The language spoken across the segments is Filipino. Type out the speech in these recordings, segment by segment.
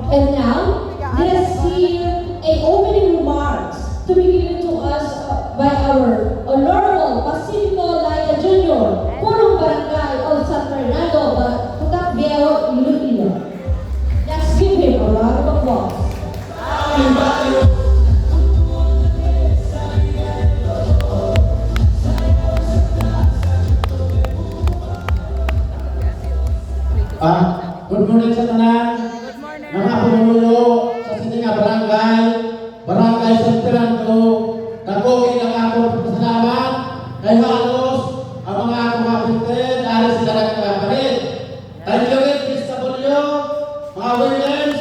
And now, let us hear a opening remarks to be given to us by our Honorable Pacifico Laya Jr., Purong Barangay of San Fernando, Putak Viejo, Iloilo. Let's give him a round of applause. Good morning sa tanan. Mga pumulo sa sininga barangay, Barangay San Fernando, nagkogin ang akong pasalamat kay halos ang mga akong kapitid dahil sila nagkapalit. Thank you rin, Mr. Bulyo, mga winners,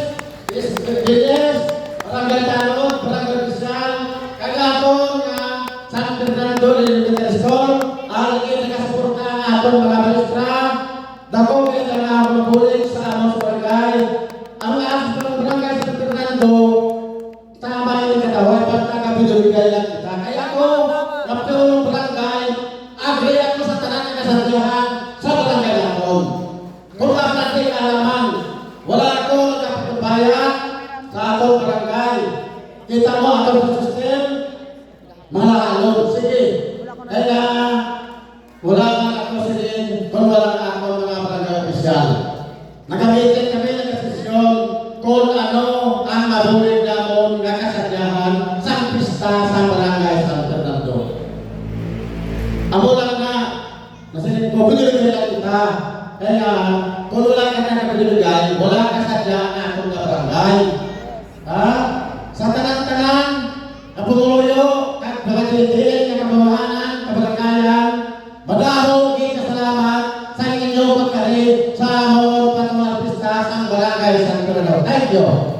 Giles, Barangay Tanod, Barangay Rizal, kagapon nga San Fernando, Elementary School, alagay nakasuporta ang atong mga balistra, dako kaya na ako mabulig sa among barangay. Ang aso ng barangay sa Fernando, tama yung kataway, pag nakapiduligay lang kita. Kaya ako, napilong barangay, agree ako sa tanan ng kasabihan sa barangay natin. Kung natin alaman, wala ako nakapagbayan sa atong barangay. Kita mo atong system, malalong. Sige, kaya wala nga ako sige, kung wala nga ako mga barangay opisyal. Nagamitin kami ng desisyon kung ano ang mabulig namon nga kasadyahan sa pista sa barangay San Fernando. Amo lang na nasilip ko, pinilibigay lang kita. Kaya kung wala ka na napinilibigay, wala kasadyahan na akong nga barangay. Ha? Sa tanan-tanan, ang pumuloyo, at mga tilitin, ang kabawahanan, kabaranggayan, madahong salamat sa inyong pagkalit sa among panamarpista sa barangay San Fernando. Thank you.